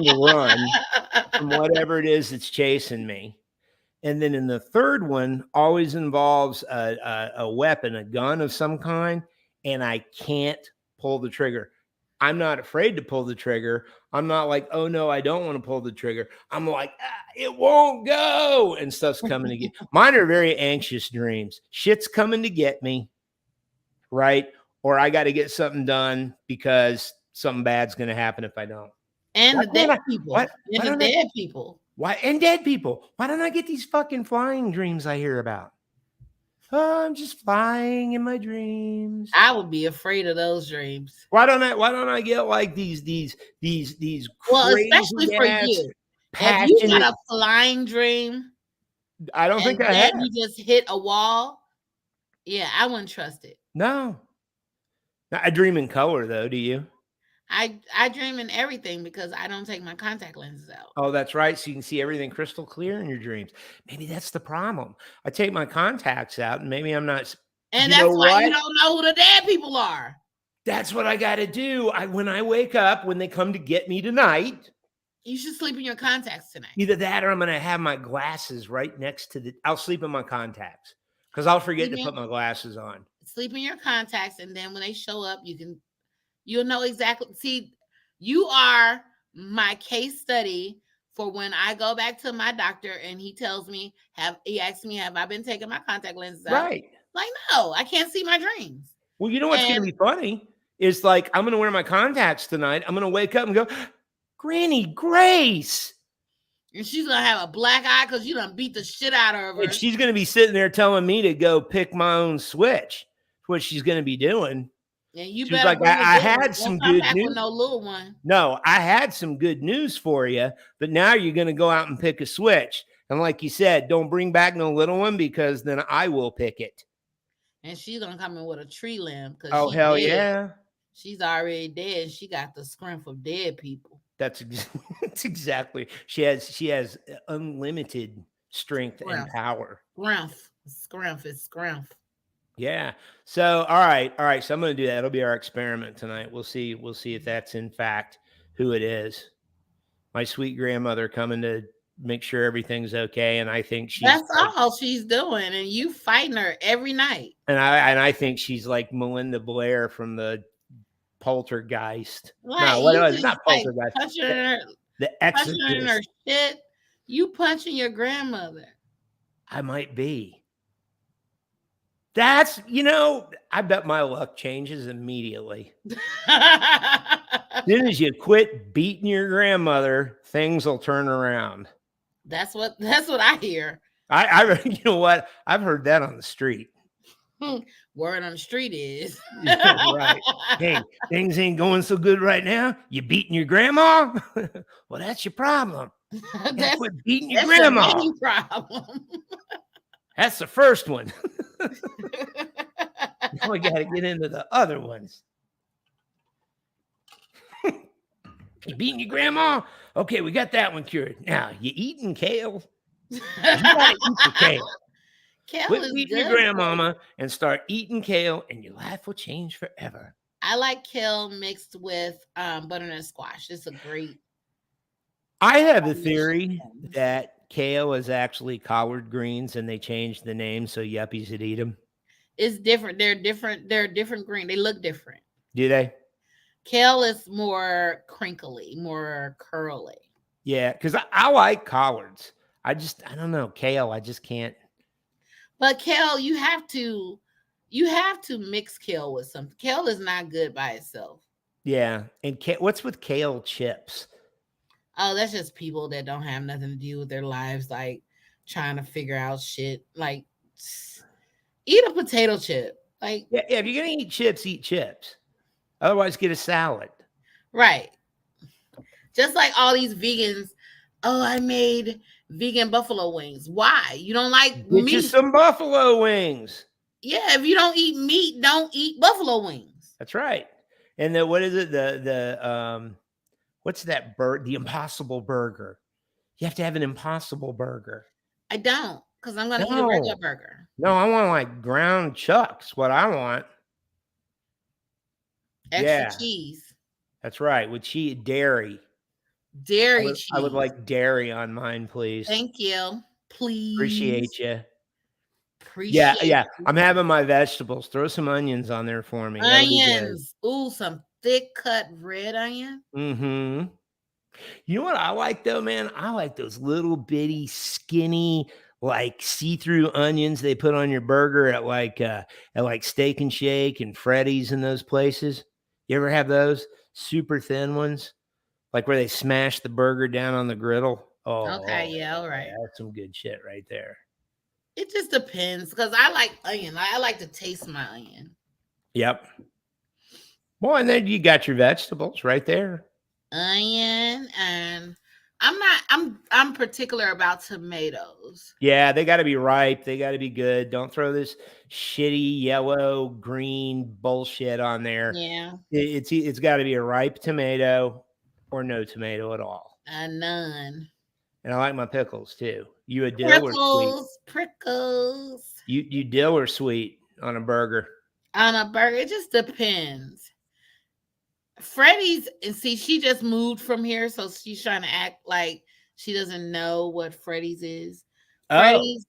to run from whatever it is that's chasing me. And then in the third one, always involves a weapon, a gun of some kind, and I can't pull the trigger. I'm not afraid to pull the trigger. I'm not like, oh no, I don't want to pull the trigger. I'm like, it won't go, and stuff's coming to get. Mine are very anxious dreams. Shit's coming to get me, right? Or I got to get something done because something bad's going to happen if I don't. And the dead people. And the dead people. Why? And dead people. Why don't I get these fucking flying dreams I hear about? Oh, I'm just flying in my dreams. I would be afraid of those dreams. Why don't I get like these crazy, well, especially for you. Passionate, if you got a flying dream, I don't think I have. You just hit a wall. Yeah, I wouldn't trust it. No. I dream in color though. Do you? I dream in everything because I don't take my contact lenses out. Oh, that's right. So you can see everything crystal clear in your dreams. Maybe that's the problem. I take my contacts out and maybe I'm not. And that's why you don't know who the dead people are. That's what I got to do. When I wake up, when they come to get me tonight. You should sleep in your contacts tonight. Either that or I'm going to have my glasses right next to I'll sleep in my contacts because I'll forget to put my glasses on. Sleep in your contacts. And then when they show up, you'll know exactly. See, you are my case study for when I go back to my doctor and he tells me, he asks me, have I been taking my contact lenses out? Right. Like, no, I can't see my dreams. Well, you know what's going to be funny is like, I'm going to wear my contacts tonight. I'm going to wake up and go, Granny Grace. And she's going to have a black eye because you done beat the shit out of her. And she's going to be sitting there telling me to go pick my own switch. That's what she's going to be doing. And you she was like, I had some good news. No little one. No, I had some good news for you, but now you're going to go out and pick a switch. And like you said, don't bring back no little one because then I will pick it. And she's going to come in with a tree limb. Oh, hell dead. Yeah. She's already dead. She got the strength of dead people. That's that's exactly. She has unlimited strength and power. Scrumph. Yeah. So all right. So I'm going to do that. It'll be our experiment tonight. We'll see. We'll see if that's in fact who it is. My sweet grandmother coming to make sure everything's okay, and I think she's That's like, all she's doing, and you fighting her every night. and I think she's like Melinda Blair from the Poltergeist. Like No, what you was it? just Not like Poltergeist. punching her in her, The punching her in her Exorcist. shit. You punching your grandmother. I might be. That's, I bet my luck changes immediately. As soon as you quit beating your grandmother, things will turn around. That's what I hear. You know what? I've heard that on the street. Word on the street is Right. Hey, things ain't going so good right now. You beating your grandma? Well, that's your problem. You gotta quit beating your grandma. Your main problem. That's the first one. Now we got to get into the other ones. You beating your grandma? Okay, we got that one cured. Now, you eating kale? You gotta eat the kale. Quit beating your grandmama and start eating kale, and your life will change forever. I like kale mixed with butternut squash. It's a great. I have a theory that kale is actually collard greens, and they changed the name so yuppies would eat them. It's different. They're different. They're different green. They look different. Do they? Kale is more crinkly, more curly. Yeah, because I like collards. I don't know. Kale, I just can't. But kale, you have to mix kale with something. Kale is not good by itself. Yeah. And what's with kale chips? Oh, that's just people that don't have nothing to do with their lives, like trying to figure out shit. Like, eat a potato chip. Like, yeah, if you're gonna eat chips. Otherwise, get a salad. Right. Just like all these vegans. Oh, I made vegan buffalo wings. Why? You don't like meat? Get you some buffalo wings. Yeah, if you don't eat meat, don't eat buffalo wings. That's right. And what is it? What's that bird? The Impossible Burger. You have to have an Impossible Burger. I don't, because I'm gonna eat a regular burger. No, I want like ground chucks. What I want. Extra cheese. That's right. With cheese, dairy. Cheese. I would like dairy on mine, please. Thank you. Please. Appreciate you. Yeah. I'm having my vegetables. Throw some onions on there for me. Onions. Ooh, some thick cut red onion. Mm-hmm. You know what I like though, man? I like those little bitty, skinny, like see-through onions they put on your burger at like Steak and Shake and Freddy's and those places. You ever have those super thin ones? Like where they smash the burger down on the griddle? Oh, okay, yeah, all right. Yeah, that's some good shit right there. It just depends because I like onion. I like to taste my onion. Yep. Well, and then you got your vegetables right there. Onion, and I'm particular about tomatoes. Yeah, they got to be ripe. They got to be good. Don't throw this shitty yellow, green bullshit on there. Yeah. It's got to be a ripe tomato or no tomato at all. None. And I like my pickles too. You a dill or sweet? Prickles. You dill or sweet on a burger? On a burger, it just depends. Freddy's, and see, she just moved from here, so she's trying to act like she doesn't know what Freddy's is. Freddy's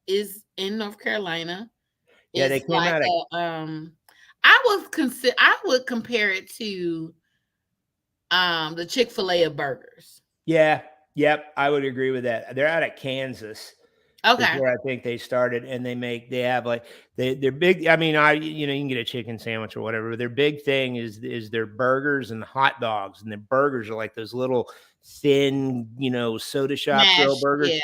is in North Carolina. Yeah, they came out of I would compare it to the Chick-fil-A of burgers. Yeah, yep, I would agree with that. They're out of Kansas. Okay. Where I think they started, and they have like they're big. I mean, you can get a chicken sandwich or whatever. Their big thing is their burgers and hot dogs, and their burgers are like those little thin, soda shop grill burgers. Yeah.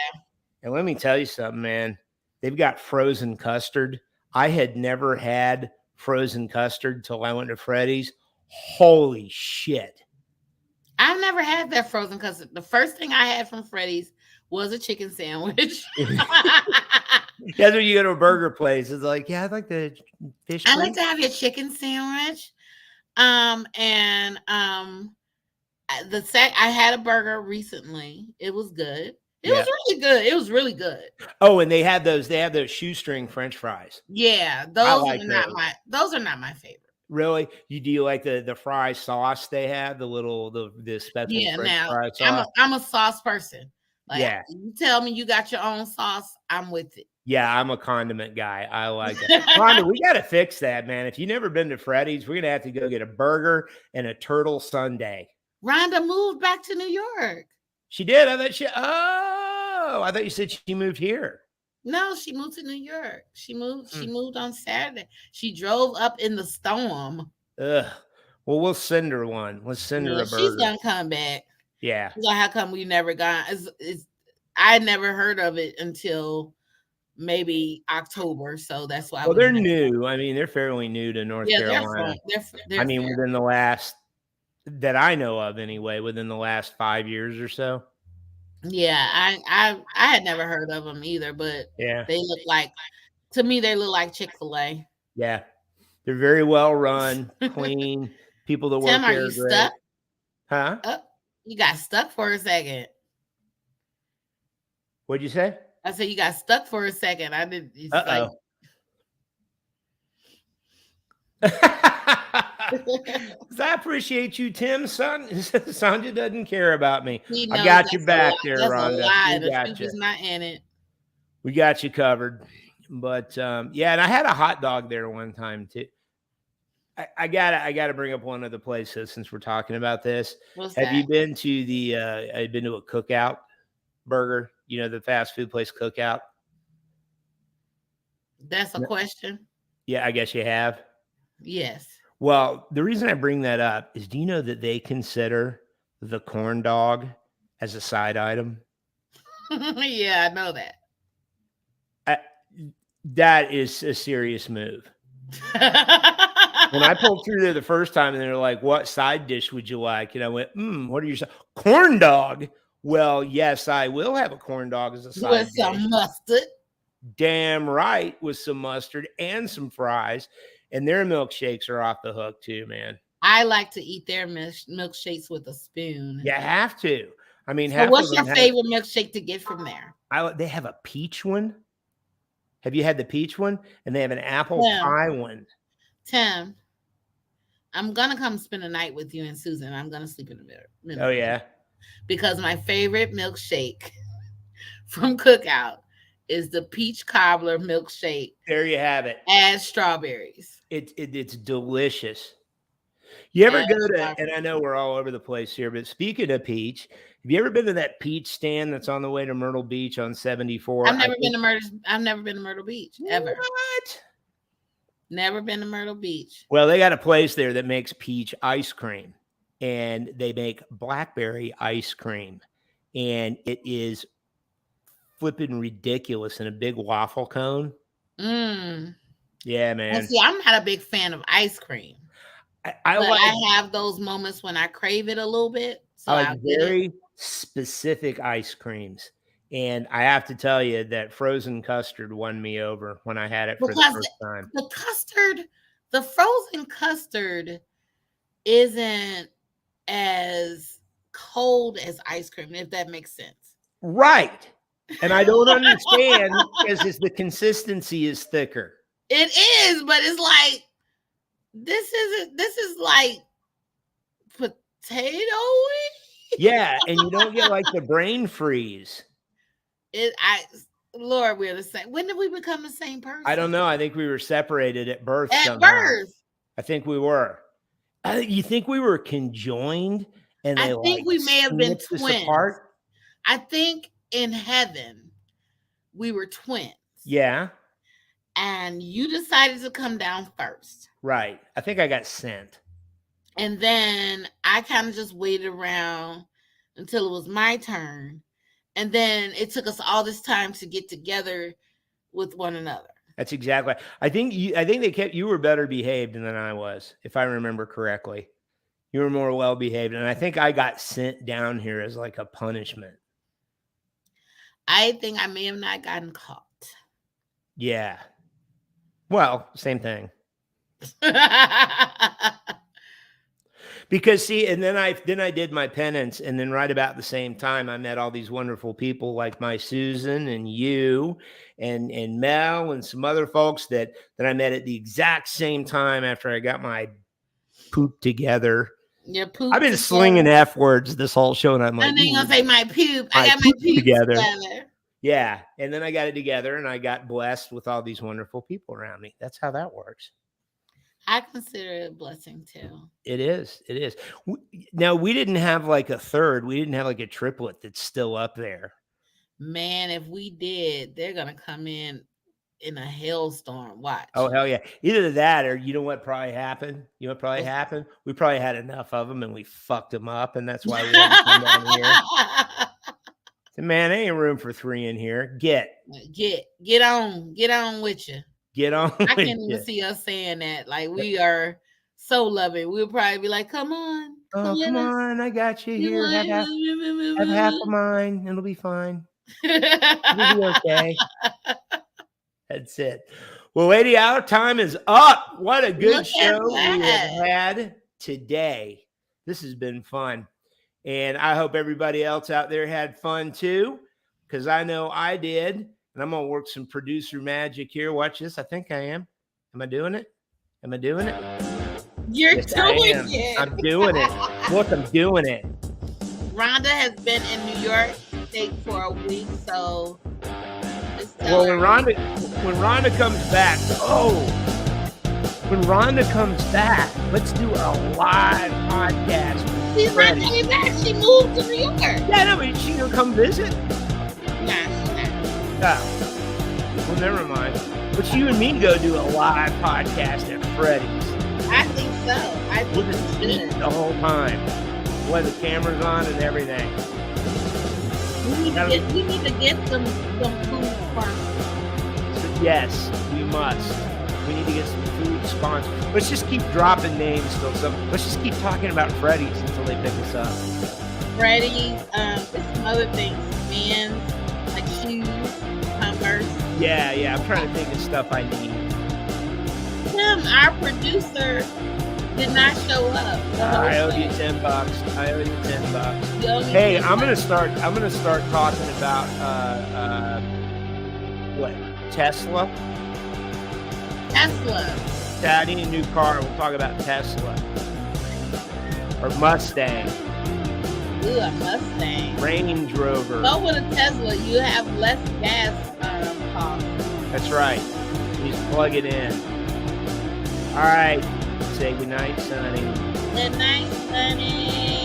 And let me tell you something, man. They've got frozen custard. I had never had frozen custard till I went to Freddy's. Holy shit! I've never had that frozen custard. The first thing I had from Freddy's was a chicken sandwich. That's when you go to a burger place. It's like, yeah, I'd like the fish. I like to have your chicken sandwich. And I had a burger recently. It was good. It Yeah. was really good. It was really good. Oh, and they have those shoestring French fries. Yeah, I those like are not those. my favorite. Really? Do you like the fry sauce they have? The special Yeah, French now fry sauce? I'm a sauce person. Like Yeah. you tell me you got your own sauce, I'm with it. Yeah, I'm a condiment guy. I like that. Rhonda, we gotta fix that, man. If you've never been to Freddy's, we're gonna have to go get a burger and a turtle sundae. Rhonda moved back to New York. She did. I thought you said she moved here. No, she moved to New York. She Hmm. moved on Saturday. She drove up in the storm. Ugh. Well, we'll send her one. Let's send her Yeah, a she's burger. gonna come back. Yeah. She's like, how come we never got it's I never heard of it until maybe October. So that's why Well, we they're never. new. I mean, they're fairly new to North Yeah, they're Carolina. fun. I They're mean, fair. within the last that I know of anyway, within the last 5 years or so. Yeah, I had never heard of them either, but Yeah. they look like to me they look like Chick-fil-A. Yeah. They're very well run, clean. People that Tim, work are there you are great. stuck? Huh? Oh, you got stuck for a second. What'd you say? I said you got stuck for a second. I did. It's like Uh-oh. I appreciate you, Tim. Son, Sandra doesn't care about me. he I knows got your back there, that's a Rhonda. lie. We The got truth you. is not in it. We got you covered. But yeah, and I had a hot dog there one time too. I gotta bring up one of the places since we're talking about this. What's Have that? you been to I've been to a Cookout burger? You know, the fast food place Cookout. That's a question. Yeah, I guess you have. Yes. Well, the reason I bring that up is, do you know that they consider the corn dog as a side item? Yeah, I know that. I, that is a serious move. When I pulled through there the first time and they're like, what side dish would you like? And I went, what are your corn dog? Well, yes, I will have a corn dog as a side With dish. some mustard. Damn right, with some mustard and some fries. And their milkshakes are off the hook too, man. I like to eat their milkshakes with a spoon. You have to. I mean, So half what's of your them favorite milkshake to get from there? they have a peach one. Have you had the peach one? And they have an apple pie one. Tim, I'm gonna come spend a night with you and Susan. I'm gonna sleep in the middle. Oh yeah. Because my favorite milkshake from Cookout is the peach cobbler milkshake. There you have it. Add strawberries. It's delicious. You ever go to, and I know we're all over the place here, but speaking of peach, have you ever been to that peach stand that's on the way to Myrtle Beach on 74? I've never been to Myrtle Beach ever. What? Never been to Myrtle Beach. Well, they got a place there that makes peach ice cream, and they make blackberry ice cream, and it is flipping ridiculous in a big waffle cone. Yeah, man. And see, I'm not a big fan of ice cream. I have those moments when I crave it a little bit. So I like very specific ice creams. And I have to tell you that frozen custard won me over when I had it for the first time. The frozen custard isn't as cold as ice cream, if that makes sense. Right. And I don't understand because the consistency is thicker. It is, but it's like this is like potato-y. Yeah, and you don't get like the brain freeze. Lord, we're the same. When did we become the same person? I don't know. I think we were separated at birth. Birth. I think we were. You think we were conjoined? And I think we may have been twins. Apart? I think in heaven we were twins. Yeah. And you decided to come down first. Right. I think I got sent. And then I kind of just waited around until it was my turn. And then it took us all this time to get together with one another. That's exactly. I think you were better behaved than I was, if I remember correctly. You were more well behaved. And I think I got sent down here as like a punishment. I think I may have not gotten caught. Yeah. Well, same thing. Because see, and then I did my penance, and then right about the same time, I met all these wonderful people like my Susan and you, and Mel and some other folks that I met at the exact same time after I got my poop together. Your poop. I've been slinging F words this whole show, and I'm like, I ain't gonna say my poop. I got my poop together. Yeah, and then I got it together, and I got blessed with all these wonderful people around me. That's how that works. I consider it a blessing too. It is. It is. Now, we didn't have like a third. We didn't have like a triplet that's still up there. Man, if we did, they're going to come in a hailstorm. Watch. Oh, hell yeah. Either that or you know what probably happened? You know what probably happened? We probably had enough of them and we fucked them up. And that's why we had to come down here. So, man, there ain't room for 3 in here. Get on with you. Get on. I can't even see us saying that. Like, we are so loving. We'll probably be like, come on. Oh, come on. I got you here. Have half of mine. It'll be fine. It'll be okay. That's it. Well, lady, our time is up. What a good show we have had today. This has been fun. And I hope everybody else out there had fun too, because I know I did. And I'm going to work some producer magic here. Watch this. I think I am. Am I doing it? Am I doing it? You're doing it. I'm doing it. Look, I'm doing it. Rhonda has been in New York State for a week, so well, when Rhonda comes back, when Rhonda comes back, let's do a live podcast. She's not coming back. She moved to New York. Yeah, no, but she's gonna come visit. Nah, she's not. Oh, well, never mind. But you and me go do a live podcast at Freddy's. I think so. We'll just eat the whole time. We'll have the cameras on and everything. We need to get some food sponsors. So yes, we must. We need to get some food sponsors. Let's just keep dropping names till let's just keep talking about Freddy's until they pick us up. Freddy's, there's some other things. Men's, like shoes, Converse. Yeah. I'm trying to think of stuff I need. Tim, our producer, did not show up. I owe you $10. I owe you $10. Hey, I'm gonna start talking about what? Tesla. I need a new car. We'll talk about Tesla or Mustang. Ooh, a Mustang. Range Rover. Go with a Tesla. You have less gas costs. That's right. You just plug it in. All right. Say goodnight, Sunny. Good night, Sunny.